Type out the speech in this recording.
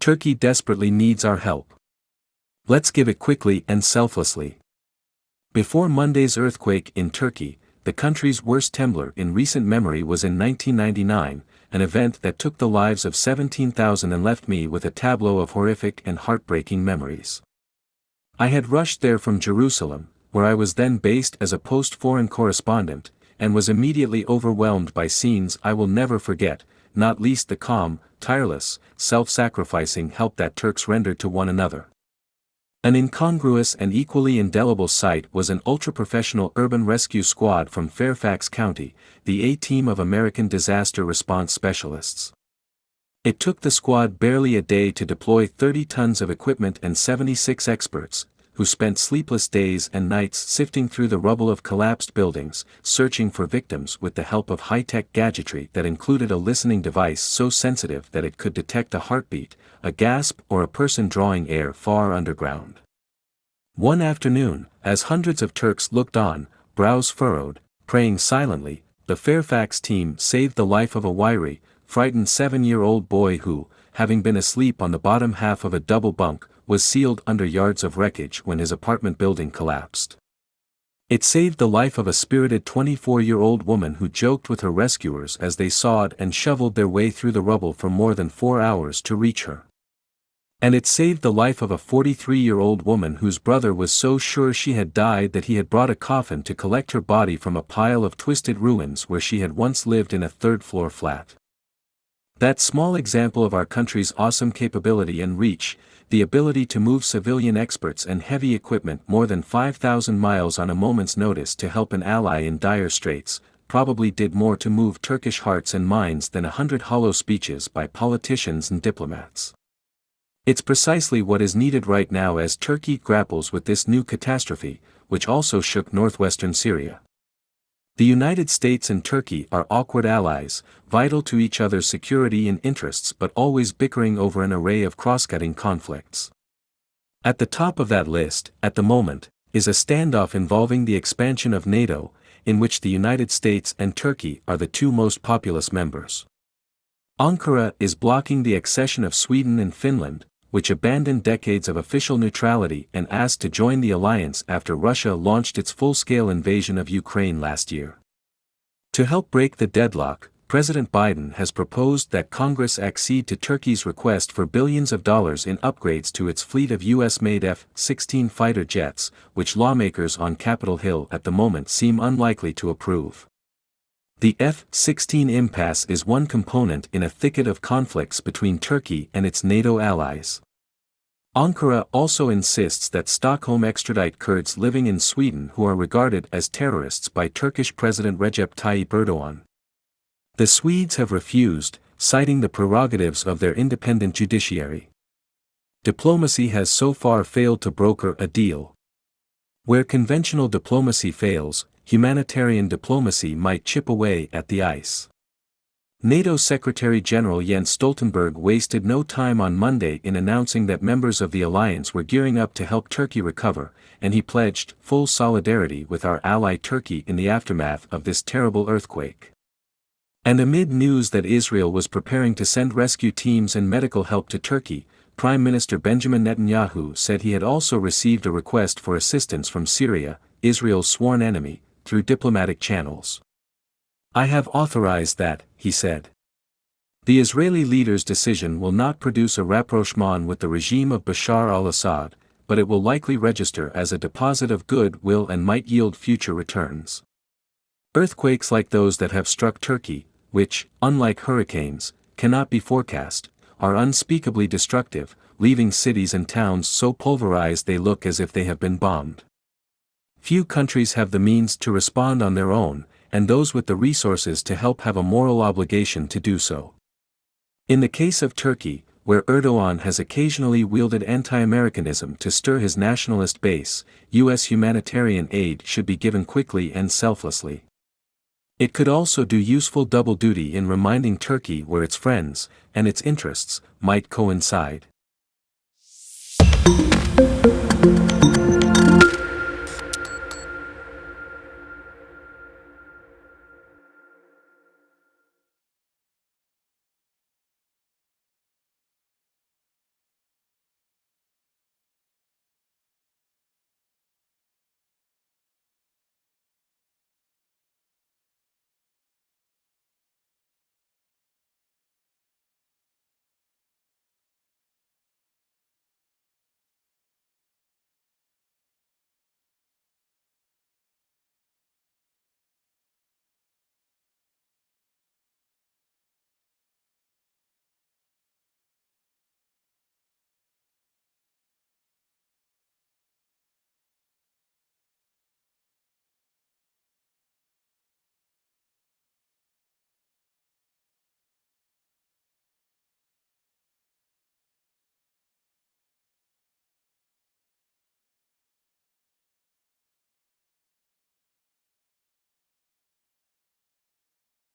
Turkey desperately needs our help. Let's give it quickly and selflessly. Before Monday's earthquake in Turkey, the country's worst temblor in recent memory was in 1999, an event that took the lives of 17,000 and left me with a tableau of horrific and heartbreaking memories. I had rushed there from Jerusalem, where I was then based as a post-foreign correspondent, and was immediately overwhelmed by scenes I will never forget, not least the calm, tireless, self-sacrificing help that Turks rendered to one another. An incongruous and equally indelible sight was an ultra-professional urban rescue squad from Fairfax County, the A-Team of American Disaster Response Specialists. It took the squad barely a day to deploy 30 tons of equipment and 76 experts, who spent sleepless days and nights sifting through the rubble of collapsed buildings, searching for victims with the help of high-tech gadgetry that included a listening device so sensitive that it could detect a heartbeat, a gasp, or a person drawing air far underground. One afternoon, as hundreds of Turks looked on, brows furrowed, praying silently, the Fairfax team saved the life of a wiry, frightened 7-year-old boy who, having been asleep on the bottom half of a double bunk, was sealed under yards of wreckage when his apartment building collapsed. It saved the life of a spirited 24-year-old woman who joked with her rescuers as they sawed and shoveled their way through the rubble for more than 4 hours to reach her. And it saved the life of a 43-year-old woman whose brother was so sure she had died that he had brought a coffin to collect her body from a pile of twisted ruins where she had once lived in a third-floor flat. That small example of our country's awesome capability and reach, the ability to move civilian experts and heavy equipment more than 5,000 miles on a moment's notice to help an ally in dire straits, probably did more to move Turkish hearts and minds than 100 hollow speeches by politicians and diplomats. It's precisely what is needed right now as Turkey grapples with this new catastrophe, which also shook northwestern Syria. The United States and Turkey are awkward allies, vital to each other's security and interests but always bickering over an array of cross-cutting conflicts. At the top of that list, at the moment, is a standoff involving the expansion of NATO, in which the United States and Turkey are the two most populous members. Ankara is blocking the accession of Sweden and Finland, which abandoned decades of official neutrality and asked to join the alliance after Russia launched its full-scale invasion of Ukraine last year. To help break the deadlock, President Biden has proposed that Congress accede to Turkey's request for billions of dollars in upgrades to its fleet of U.S.-made F-16 fighter jets, which lawmakers on Capitol Hill at the moment seem unlikely to approve. The F-16 impasse is one component in a thicket of conflicts between Turkey and its NATO allies. Ankara also insists that Stockholm extradite Kurds living in Sweden who are regarded as terrorists by Turkish President Recep Tayyip Erdogan. The Swedes have refused, citing the prerogatives of their independent judiciary. Diplomacy has so far failed to broker a deal. Where conventional diplomacy fails, humanitarian diplomacy might chip away at the ice. NATO Secretary-General Jens Stoltenberg wasted no time on Monday in announcing that members of the alliance were gearing up to help Turkey recover, and he pledged full solidarity with our ally Turkey in the aftermath of this terrible earthquake. And amid news that Israel was preparing to send rescue teams and medical help to Turkey, Prime Minister Benjamin Netanyahu said he had also received a request for assistance from Syria, Israel's sworn enemy, through diplomatic channels. I have authorized that, he said. The Israeli leader's decision will not produce a rapprochement with the regime of Bashar al-Assad, but it will likely register as a deposit of goodwill and might yield future returns. Earthquakes like those that have struck Turkey, which, unlike hurricanes, cannot be forecast, are unspeakably destructive, leaving cities and towns so pulverized they look as if they have been bombed. Few countries have the means to respond on their own, and those with the resources to help have a moral obligation to do so. In the case of Turkey, where Erdogan has occasionally wielded anti-Americanism to stir his nationalist base, U.S. humanitarian aid should be given quickly and selflessly. It could also do useful double duty in reminding Turkey where its friends, and its interests, might coincide.